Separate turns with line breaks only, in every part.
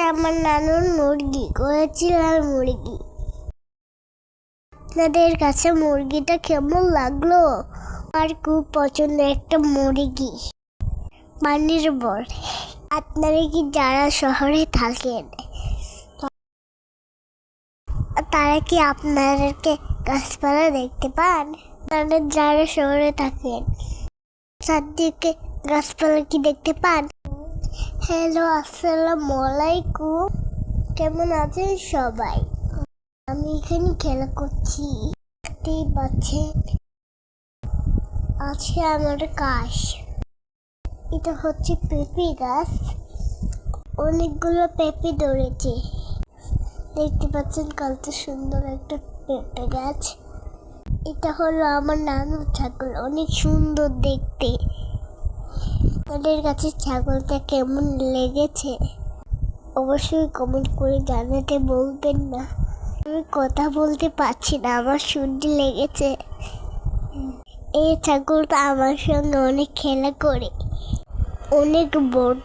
আমার নানুর মুরগি করেছিলাম মুরগি। আপনাদের কাছে মুরগিটা কেমন লাগলো? আর খুব পছন্দ একটা মুরগি, পানির বর। আপনারা কি যারা শহরে থাকেন তারা কি আপনাদেরকে গাছপালা দেখতে পান? আপনারা যারা শহরে থাকেন চারদিকে গাছপালা কি দেখতে পান? হ্যালো, আসসালামু আলাইকুম। কেমন আছেন সবাই? আমি এখানে খেলা করছি, দেখতেই পাচ্ছেন। আছে আমার কাশ। এটা হচ্ছে পেঁপে গাছ, অনেকগুলো পেঁপে ধরেছে। দেখতে পাচ্ছেন কত সুন্দর একটা পেঁপে গাছ। এটা হলো আমার নানুর ছাগল, অনেক সুন্দর দেখতে। তাদের কাছে ছাগলটা কেমন লেগেছে অবশ্যই কমেন্ট করে জানাতে বলবেন না। আমি কথা বলতে পারছি না, আমার সর্দি লেগেছে। এই ছাগলটা আমার সঙ্গে অনেক খেলা করে, অনেক বড়।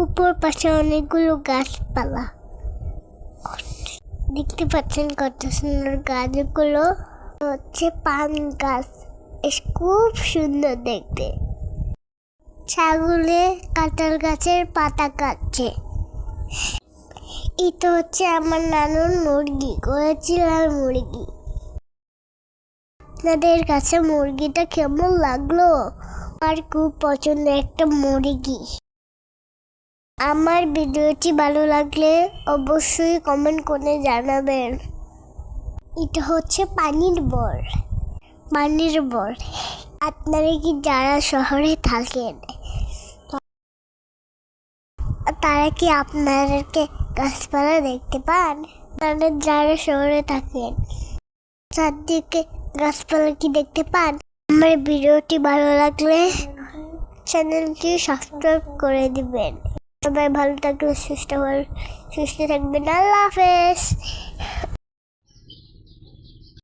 উপর পাশে অনেকগুলো গাছপালা দেখতে পাচ্ছেন, কত সুন্দর গাছগুলো। হচ্ছে পান গাছ, খুব সুন্দর দেখতে। ছাগলে কাঁঠাল গাছের পাতা কাটছে। এটা হচ্ছে আমার নানুর মুরগি করেছিলাম মুরগি। আপনাদের কাছে মুরগিটা কেমন লাগলো? আর খুব পছন্দ একটা মুরগি। আমার ভিডিওটি ভালো লাগলে অবশ্যই কমেন্ট করে জানাবেন। এটা হচ্ছে পানির বর, পানির বর। আপনারা কি যারা শহরে থাকেন তারা কি আপনাদেরকে গাছপালা দেখতে পান? আপনারা যারা শহরে থাকেন চারদিকে গাছপালা কি দেখতে পান? আমার ভিডিওটি ভালো লাগলে চ্যানেলটি সাবস্ক্রাইব করে দিবেন। সবাই ভালো থাকলে সুস্থ থাকবেন। আল্লাহ হাফেজ।